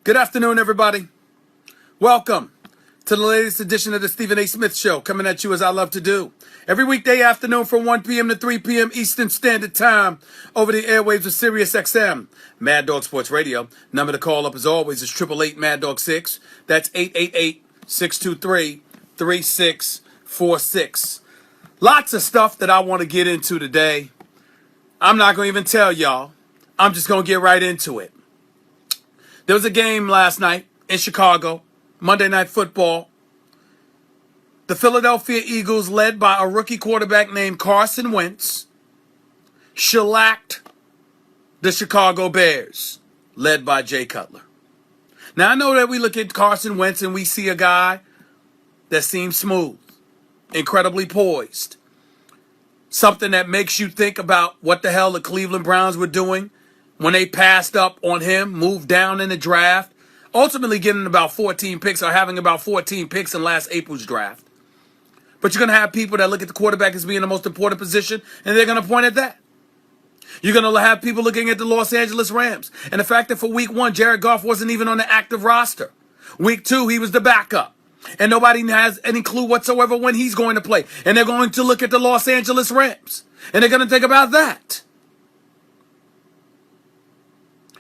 Good afternoon, everybody. Welcome to the latest edition of the Stephen A. Smith Show, coming at you as I love to do. Every weekday afternoon from 1 p.m. to 3 p.m. Eastern Standard Time over the airwaves of Sirius XM. Mad Dog Sports Radio. Number to call up as always is 888-MAD-DOG-6. That's 888-623-3646. Lots of stuff that I want to get into today. I'm not going to even tell y'all. I'm just going to get right into it. There was a game last night in Chicago, Monday Night Football. The Philadelphia Eagles, led by a rookie quarterback named Carson Wentz, shellacked the Chicago Bears, led by Jay Cutler. Now, I know that we look at Carson Wentz and we see a guy that seems smooth, incredibly poised, something that makes you think about what the hell the Cleveland Browns were doing when they passed up on him, moved down in the draft, ultimately getting about 14 picks or having about 14 picks in last April's draft. But you're going to have people that look at the quarterback as being the most important position, and they're going to point at that. You're going to have people looking at the Los Angeles Rams and the fact that for week 1, Jared Goff wasn't even on the active roster. Week 2, he was the backup. And nobody has any clue whatsoever when he's going to play. And they're going to look at the Los Angeles Rams, and they're going to think about that.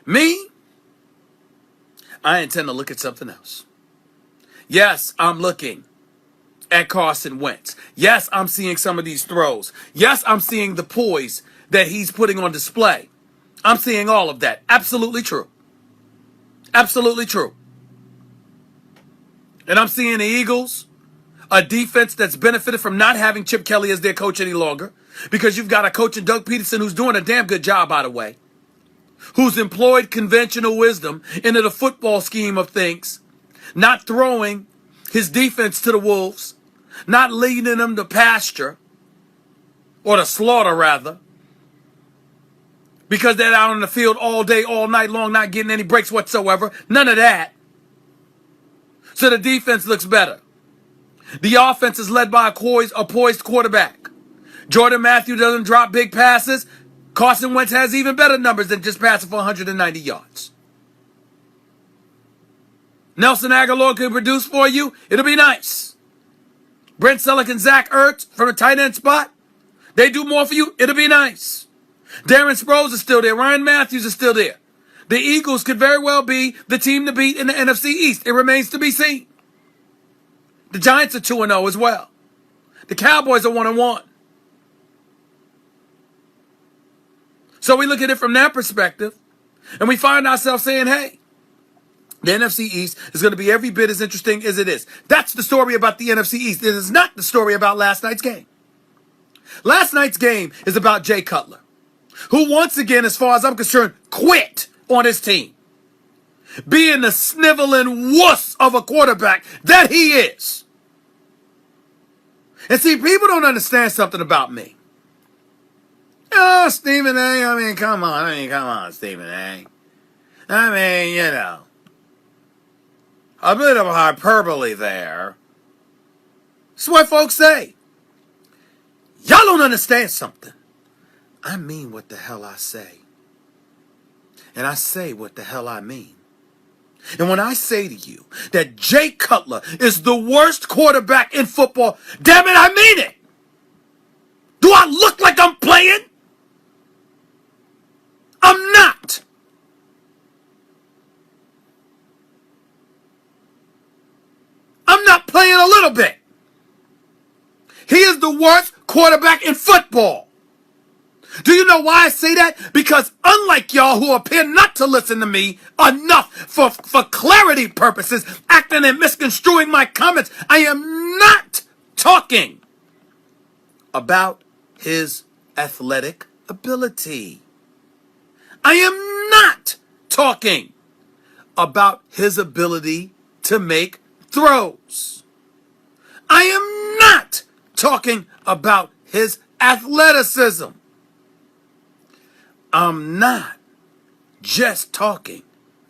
Me, I intend to look at something else. Yes, I'm looking at Carson Wentz. Yes, I'm seeing some of these throws. Yes, I'm seeing the poise that he's putting on display. I'm seeing all of that. Absolutely true. Absolutely true. And I'm seeing the Eagles, a defense that's benefited from not having Chip Kelly as their coach any longer, because you've got a coach in Doug Peterson who's doing a damn good job, by the way, who's employed conventional wisdom into the football scheme of things, not throwing his defense to the wolves, not leading them to pasture, or to slaughter rather, because they're out on the field all day, all night long, not getting any breaks whatsoever. None of that. So the defense looks better. The offense is led by a poised quarterback. Jordan Matthews doesn't drop big passes. Carson Wentz has even better numbers than just passing for 190 yards. Nelson Aguilar can produce for you. It'll be nice. Brent Selleck and Zach Ertz from the tight end spot. They do more for you. It'll be nice. Darren Sproles is still there. Ryan Matthews is still there. The Eagles could very well be the team to beat in the NFC East. It remains to be seen. The Giants are 2-0 as well. The Cowboys are 1-1. So we look at it from that perspective, and we find ourselves saying, hey, the NFC East is going to be every bit as interesting as it is. That's the story about the NFC East. It is not the story about last night's game. Last night's game is about Jay Cutler, who once again, as far as I'm concerned, quit on his team, being the sniveling wuss of a quarterback that he is. And see, people don't understand something about me. Oh, Stephen A. Come on, Stephen A. A bit of hyperbole there. That's what folks say. Y'all don't understand something. I mean what the hell I say. And I say what the hell I mean. And when I say to you that Jay Cutler is the worst quarterback in football, damn it, I mean it. Do I look like I'm playing? I'm not. I'm not playing a little bit. He is the worst quarterback in football. Do you know why I say that? Because unlike y'all who appear not to listen to me enough for clarity purposes, acting and misconstruing my comments, I am not talking about his athletic ability. I am not talking about his ability to make throws. I am not talking about his athleticism. I'm not just talking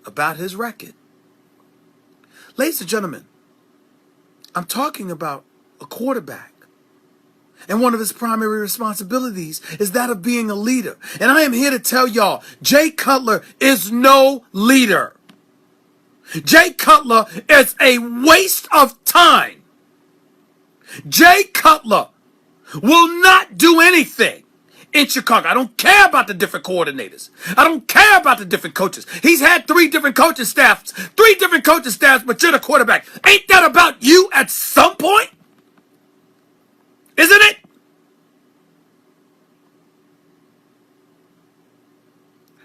about his record. Ladies and gentlemen, I'm talking about a quarterback. And one of his primary responsibilities is that of being a leader. And I am here to tell y'all, Jay Cutler is no leader. Jay Cutler is a waste of time. Jay Cutler will not do anything in Chicago. I don't care about the different coordinators. I don't care about the different coaches. He's had three different coaching staffs, but you're the quarterback. Ain't that about you at some point? Isn't it?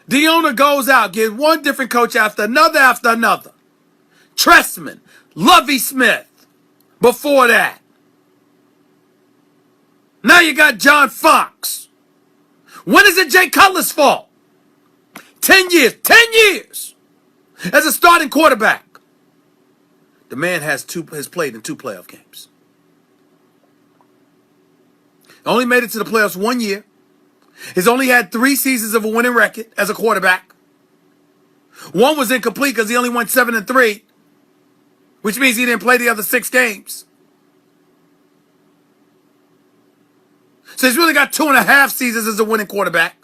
The owner goes out, gets one different coach after another. Trestman, Lovie Smith, before that. Now you got John Fox. When is it Jay Cutler's fault? 10 years. 10 years as a starting quarterback. The man has played in 2 playoff games. Only made it to the playoffs 1 year. He's only had 3 seasons of a winning record as a quarterback. One was incomplete because he only went 7-3, which means he didn't play the other 6 games. So he's really got 2.5 seasons as a winning quarterback,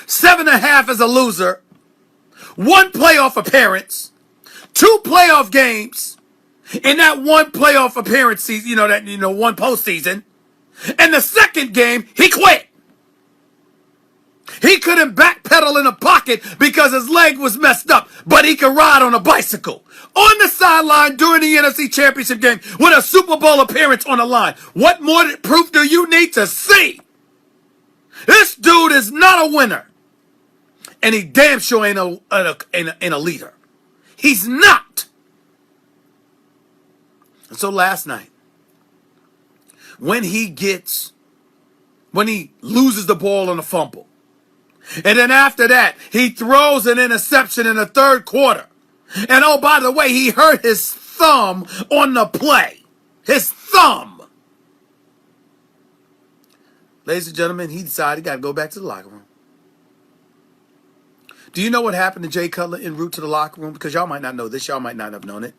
7.5 as a loser, 1 playoff appearance, 2 playoff games in that 1 playoff appearance season, one postseason. And the second game, he quit. He couldn't backpedal in a pocket because his leg was messed up, but he could ride on a bicycle on the sideline during the NFC Championship game with a Super Bowl appearance on the line. What more proof do you need to see? This dude is not a winner, and he damn sure ain't a leader. He's not. And so last night, when he loses the ball on a fumble, and then after that, he throws an interception in the 3rd quarter. And oh, by the way, he hurt his thumb on the play. His thumb. Ladies and gentlemen, he decided he got to go back to the locker room. Do you know what happened to Jay Cutler en route to the locker room? Because y'all might not know this. Y'all might not have known it.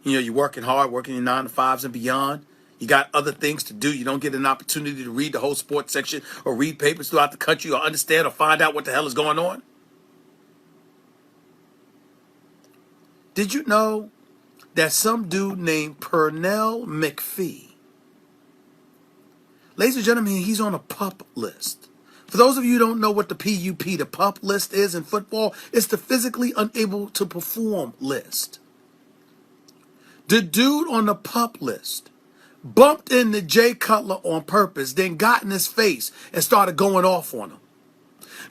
You're working hard, working your 9 to 5s and beyond. You got other things to do. You don't get an opportunity to read the whole sports section or read papers throughout the country or understand or find out what the hell is going on. Did you know that some dude named Pernell McPhee, ladies and gentlemen, he's on a PUP list. For those of you who don't know what the PUP, the PUP list is in football, it's the physically unable to perform list. The dude on the PUP list bumped into Jay Cutler on purpose, then got in his face and started going off on him.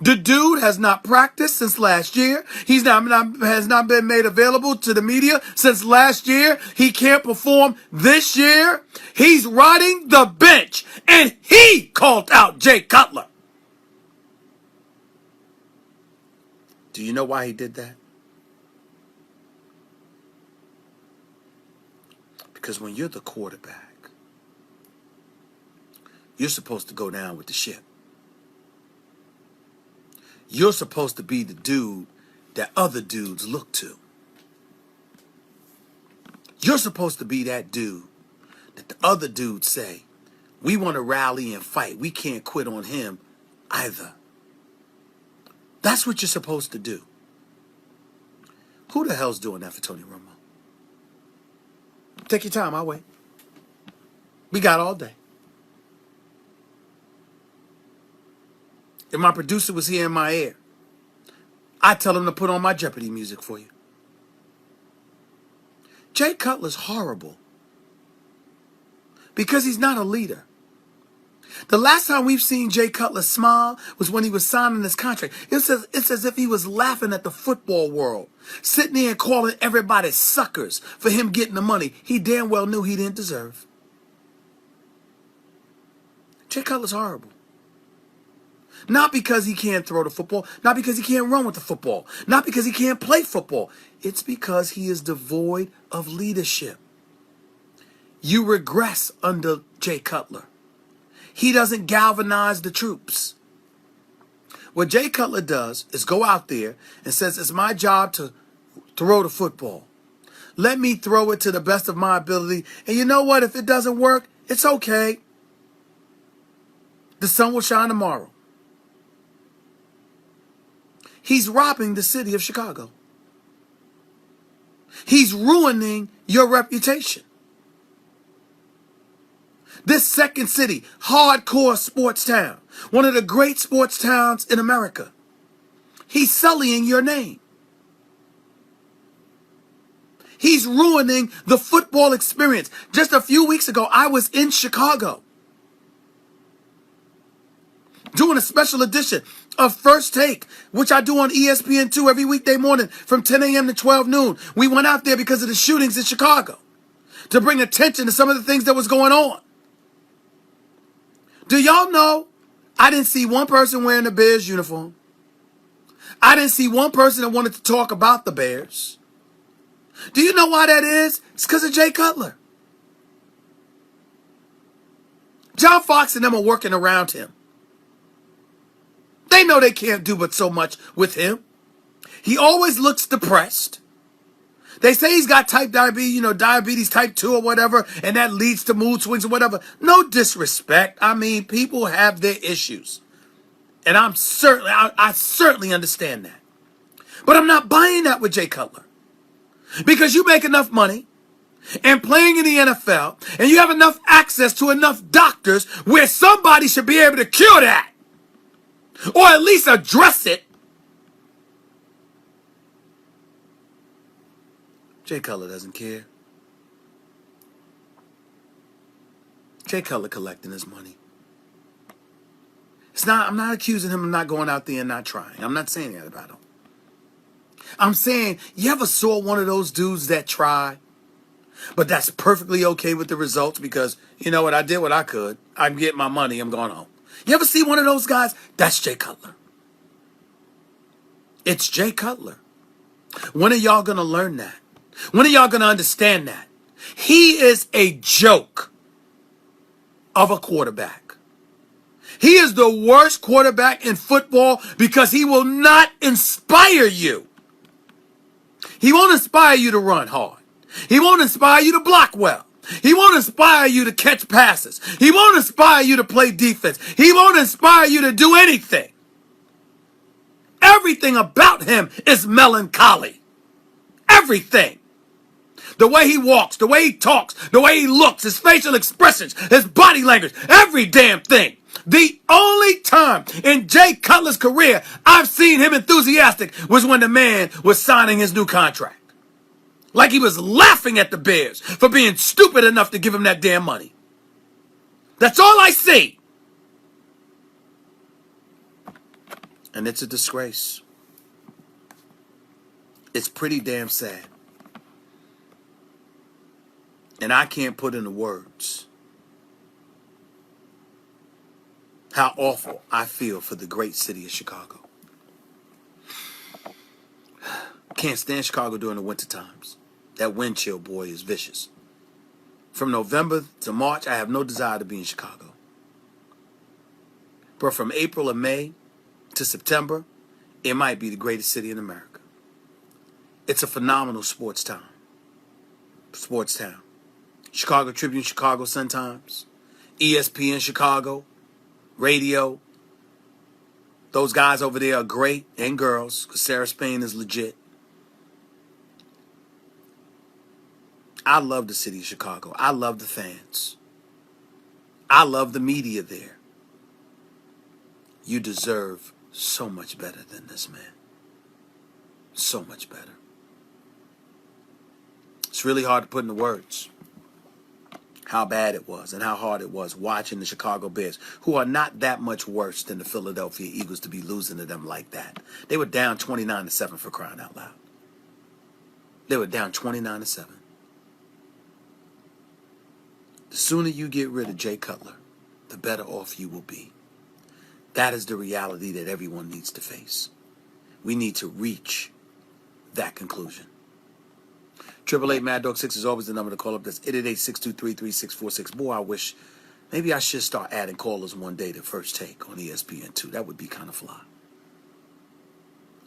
The dude has not practiced since last year. Has not been made available to the media since last year. He can't perform this year. He's riding the bench, and he called out Jay Cutler. Do you know why he did that? Because when you're the quarterback, you're supposed to go down with the ship. You're supposed to be the dude that other dudes look to. You're supposed to be that dude that the other dudes say, we want to rally and fight. We can't quit on him either. That's what you're supposed to do. Who the hell's doing that for Tony Romo? Take your time, I'll wait. We got all day. If my producer was here in my ear, I'd tell him to put on my Jeopardy music for you. Jay Cutler's horrible because he's not a leader. The last time we've seen Jay Cutler smile was when he was signing his contract. It's as if he was laughing at the football world, sitting there and calling everybody suckers for him getting the money he damn well knew he didn't deserve. Jay Cutler's horrible. Not because he can't throw the football, not because he can't run with the football, not because he can't play football. It's because he is devoid of leadership. You regress under Jay Cutler. He doesn't galvanize the troops. What Jay Cutler does is go out there and says, it's my job to throw the football. Let me throw it to the best of my ability. And you know what? If it doesn't work, it's okay. The sun will shine tomorrow. He's robbing the city of Chicago. He's ruining your reputation. This second city, hardcore sports town, one of the great sports towns in America. He's sullying your name. He's ruining the football experience. Just a few weeks ago, I was in Chicago doing a special edition of First Take, which I do on ESPN2 every weekday morning from 10 a.m. to 12 noon. We went out there because of the shootings in Chicago to bring attention to some of the things that was going on. Do y'all know I didn't see one person wearing a Bears uniform? I didn't see one person that wanted to talk about the Bears. Do you know why that is? It's because of Jay Cutler. John Fox and them are working around him. They know they can't do but so much with him. He always looks depressed. They say he's got type diabetes, diabetes type 2 or whatever, and that leads to mood swings or whatever. No disrespect. I mean, people have their issues. And I certainly understand that. But I'm not buying that with Jay Cutler. Because you make enough money and playing in the NFL, and you have enough access to enough doctors where somebody should be able to cure that. Or at least address it. Jay Cutler doesn't care. Jay Cutler collecting his money. I'm not accusing him of not going out there and not trying. I'm not saying that about him. I'm saying, you ever saw one of those dudes that try, but that's perfectly okay with the results because, you know what, I did what I could. I'm getting my money. I'm going home. You ever see one of those guys? That's Jay Cutler. It's Jay Cutler. When are y'all going to learn that? When are y'all going to understand that? He is a joke of a quarterback. He is the worst quarterback in football because he will not inspire you. He won't inspire you to run hard. He won't inspire you to block well. He won't inspire you to catch passes. He won't inspire you to play defense. He won't inspire you to do anything. Everything about him is melancholy. Everything. The way he walks, the way he talks, the way he looks, his facial expressions, his body language, every damn thing. The only time in Jay Cutler's career I've seen him enthusiastic was when the man was signing his new contract. Like he was laughing at the Bears for being stupid enough to give him that damn money. That's all I see. And it's a disgrace. It's pretty damn sad. And I can't put into words how awful I feel for the great city of Chicago. Can't stand Chicago during the winter times. That wind chill, boy, is vicious. From November to March, I have no desire to be in Chicago. But from April or May to September, it might be the greatest city in America. It's a phenomenal sports town. Chicago Tribune, Chicago Sun-Times, ESPN Chicago, radio. Those guys over there are great, and girls, because Sarah Spain is legit. I love the city of Chicago. I love the fans. I love the media there. You deserve so much better than this, man. So much better. It's really hard to put into words how bad it was and how hard it was watching the Chicago Bears, who are not that much worse than the Philadelphia Eagles, to be losing to them like that. They were down 29-7 for crying out loud. They were down 29-7. The sooner you get rid of Jay Cutler, the better off you will be. That is the reality that everyone needs to face. We need to reach that conclusion. 888-MAD-DOG-6 is always the number to call up. That's 888-623-3646. Boy, I wish maybe I should start adding callers one day to First Take on ESPN2. That would be kind of fly.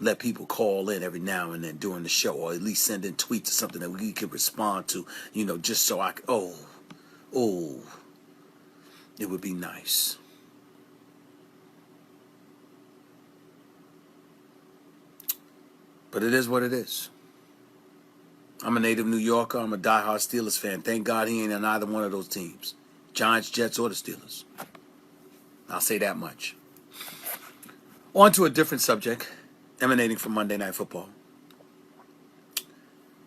Let people call in every now and then during the show, or at least send in tweets or something that we could respond to, just so I could, it would be nice. But it is what it is. I'm a native New Yorker. I'm a diehard Steelers fan. Thank God he ain't in either one of those teams. Giants, Jets, or the Steelers. I'll say that much. On to a different subject, emanating from Monday Night Football.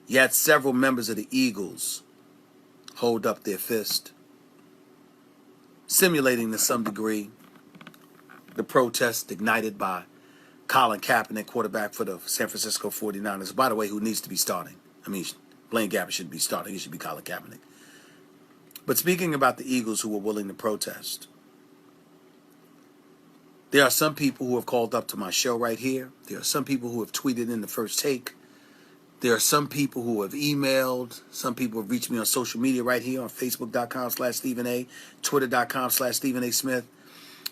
You had several members of the Eagles hold up their fist, simulating to some degree the protest ignited by Colin Kaepernick, quarterback for the San Francisco 49ers, by the way, who needs to be starting. I mean, Blaine Gabbert shouldn't be starting. He should be Colin Kaepernick. But speaking about the Eagles who were willing to protest, there are some people who have called up to my show right here. There are some people who have tweeted in the first take. There are some people who have emailed. Some people have reached me on social media right here on Facebook.com/Stephen A, Twitter.com/Stephen A Smith.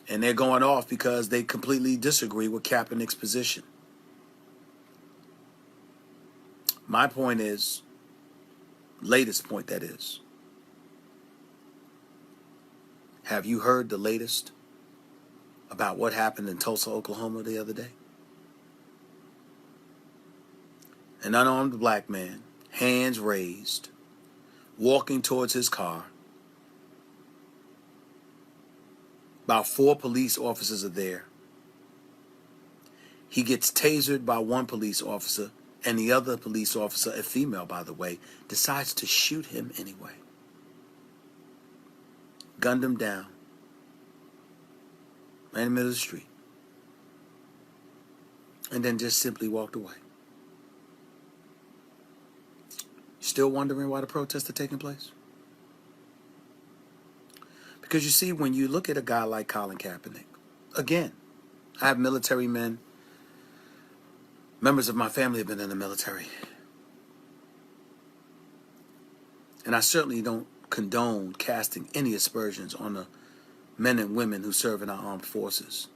And they're going off because they completely disagree with Kaepernick's position. My point is, latest point that is, have you heard the latest about what happened in Tulsa, Oklahoma the other day? An unarmed black man, hands raised, walking towards his car. About 4 police officers are there. He gets tasered by one police officer, and the other police officer, a female by the way, decides to shoot him anyway. Gunned him down. Right in the middle of the street. And then just simply walked away. Still wondering why the protests are taking place? Because you see, when you look at a guy like Colin Kaepernick, again, I have military men. Members of my family have been in the military. And I certainly don't condone casting any aspersions on the men and women who serve in our armed forces.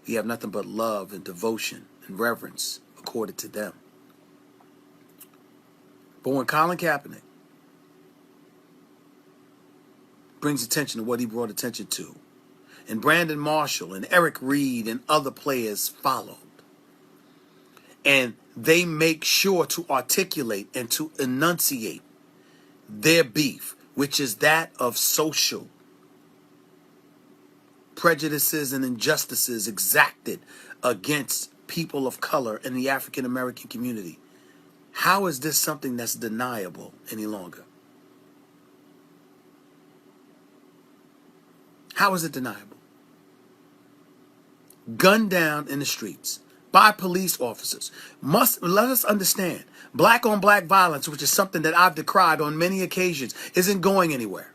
We have nothing but love and devotion and reverence accorded to them. But when Colin Kaepernick brings attention to what he brought attention to, and Brandon Marshall and Eric Reed and other players followed, and they make sure to articulate and to enunciate their beef, which is that of social prejudices and injustices exacted against people of color in the African American community. How is this something that's deniable any longer? How is it deniable? Gunned down in the streets by police officers. Let us understand, black on black violence, which is something that I've decried on many occasions, isn't going anywhere.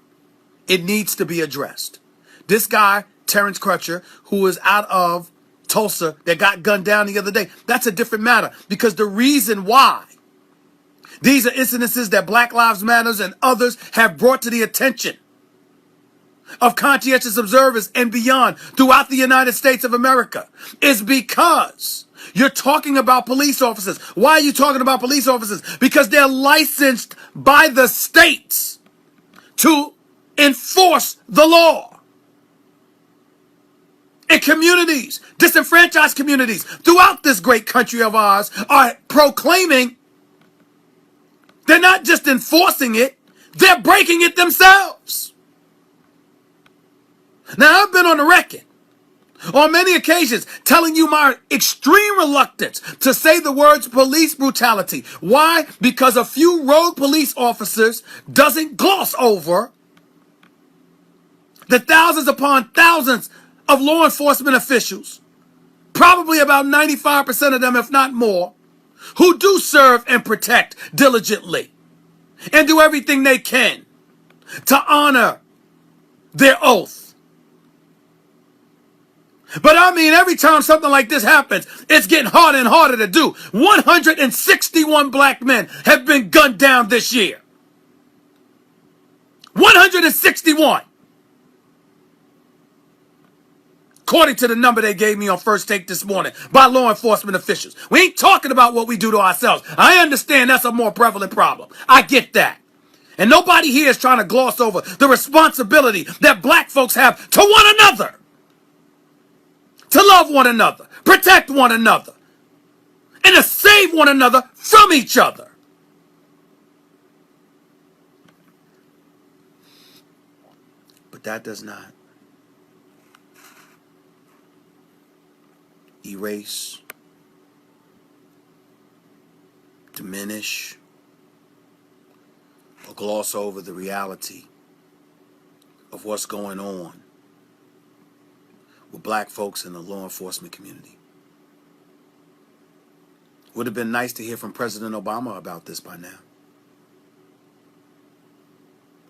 It needs to be addressed. This guy, Terrence Cutler, who is out of Tulsa, that got gunned down the other day, that's a different matter, because the reason why these are incidences that Black Lives Matter and others have brought to the attention of conscientious observers and beyond throughout the United States of America is because you're talking about police officers. Why are you talking about police officers? Because they're licensed by the states to enforce the law. And communities, disenfranchised communities throughout this great country of ours are proclaiming they're not just enforcing it, they're breaking it themselves. Now, I've been on the record on many occasions telling you my extreme reluctance to say the words police brutality. Why? Because a few rogue police officers doesn't gloss over the thousands upon thousands of law enforcement officials, probably about 95% of them, if not more, who do serve and protect diligently and do everything they can to honor their oath. But I mean, every time something like this happens, it's getting harder and harder to do. 161 black men have been gunned down this year. 161. According to the number they gave me on First Take this morning by law enforcement officials. We ain't talking about what we do to ourselves. I understand that's a more prevalent problem. I get that. And nobody here is trying to gloss over the responsibility that black folks have to one another. To love one another, protect one another, and to save one another from each other. that does not erase, diminish, or gloss over the reality of what's going on with black folks in the law enforcement community. Would have been nice to hear from President Obama about this by now.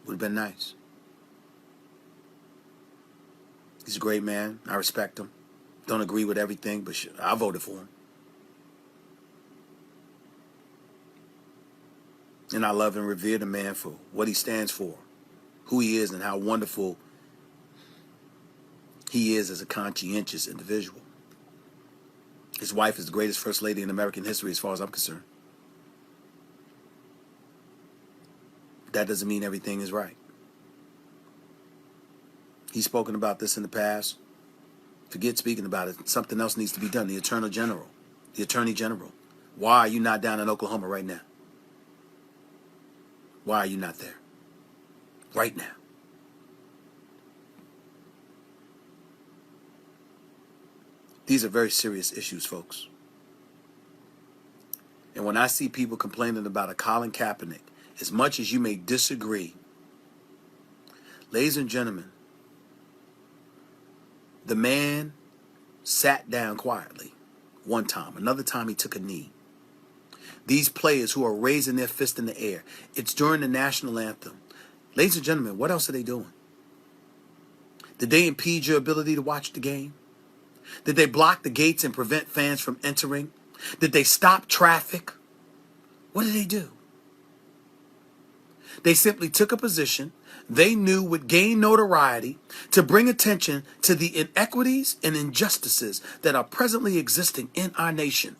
Would have been nice. He's a great man. I respect him. Don't agree with everything, but I voted for him. And I love and revere the man for what he stands for, who he is, and how wonderful he is as a conscientious individual. His wife is the greatest first lady in American history as far as I'm concerned. That doesn't mean everything is right. He's spoken about this in the past. Forget speaking about it. Something else needs to be done. The Attorney General. Why are you not down in Oklahoma right now? Why are you not there? Right now. These are very serious issues, folks. And when I see people complaining about a Colin Kaepernick, as much as you may disagree, ladies and gentlemen, the man sat down quietly one time. Another time he took a knee. These players who are raising their fist in the air, it's during the national anthem. Ladies and gentlemen, what else are they doing? Did they impede your ability to watch the game? Did they block the gates and prevent fans from entering? Did they stop traffic? What did they do? They simply took a position they knew would gain notoriety to bring attention to the inequities and injustices that are presently existing in our nation.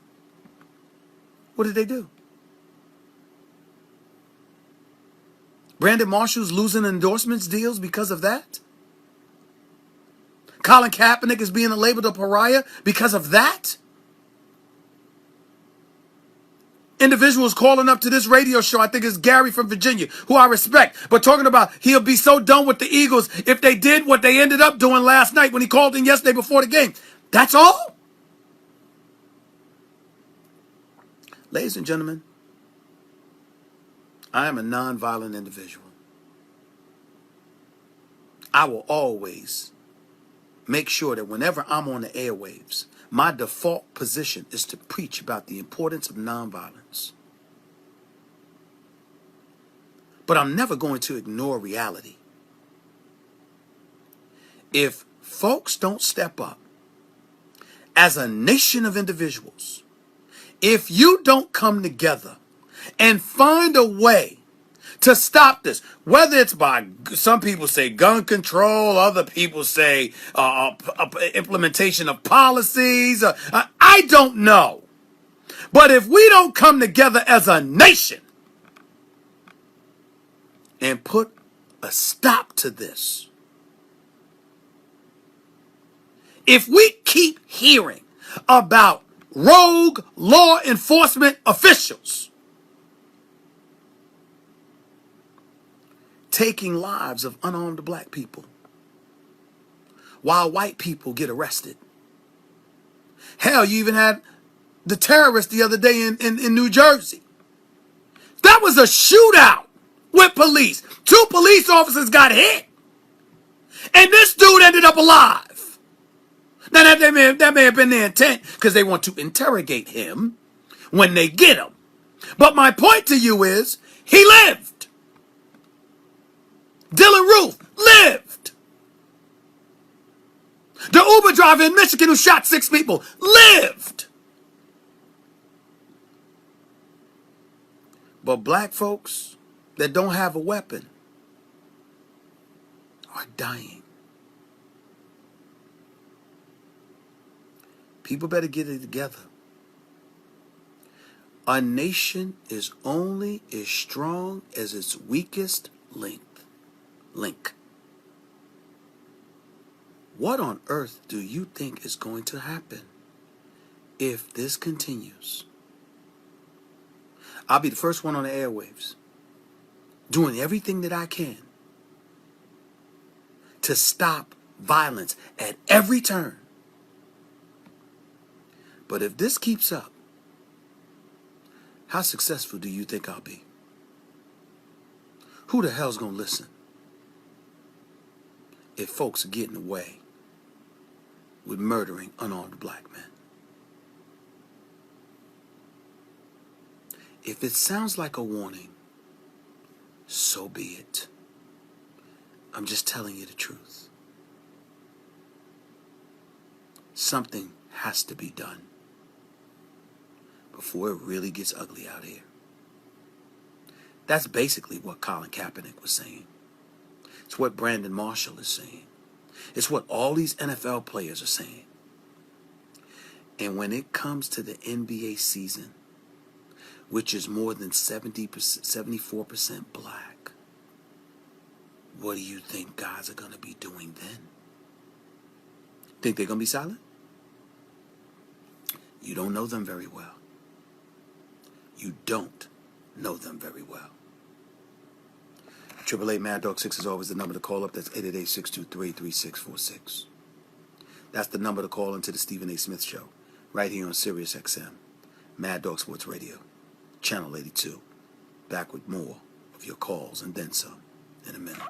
What did they do? Brandon Marshall's losing endorsements deals because of that? Colin Kaepernick is being labeled a pariah because of that? Individuals calling up to this radio show, I think it's Gary from Virginia, who I respect, but talking about he'll be so done with the Eagles if they did what they ended up doing last night when he called in yesterday before the game. That's all? Ladies and gentlemen, I am a nonviolent individual. I will always make sure that whenever I'm on the airwaves, my default position is to preach about the importance of nonviolence. But I'm never going to ignore reality. If folks don't step up as a nation of individuals, if you don't come together and find a way to stop this, whether it's by, some people say gun control, other people say implementation of policies, I don't know. But if we don't come together as a nation and put a stop to this, if we keep hearing about rogue law enforcement officials taking lives of unarmed black people while white people get arrested. Hell, you even had the terrorist the other day in New Jersey. That was a shootout with police. 2 police officers got hit. And this dude ended up alive. Now, that may have been their intent because they want to interrogate him when they get him. But my point to you is, he lived. Dylan Roof lived. The Uber driver in Michigan who shot 6 people lived. But black folks that don't have a weapon are dying. People better get it together. A nation is only as strong as its weakest link. What on earth do you think is going to happen if this continues? I'll be the first one on the airwaves, doing everything that I can to stop violence at every turn. But if this keeps up, how successful do you think I'll be? Who the hell's gonna listen if folks are getting away with murdering unarmed black men? If it sounds like a warning, so be it. I'm just telling you the truth. Something has to be done before it really gets ugly out here. That's basically what Colin Kaepernick was saying. It's what Brandon Marshall is saying. It's what all these NFL players are saying. And when it comes to the NBA season, which is more than 74% black, what do you think guys are going to be doing then? Think they're going to be silent? You don't know them very well. You don't know them very well. 888 Mad Dog 6 is always the number to call up. That's 888-623-3646. That's the number to call into the Stephen A. Smith Show, right here on Sirius XM, Mad Dog Sports Radio, Channel 82. Back with more of your calls and then some in a minute.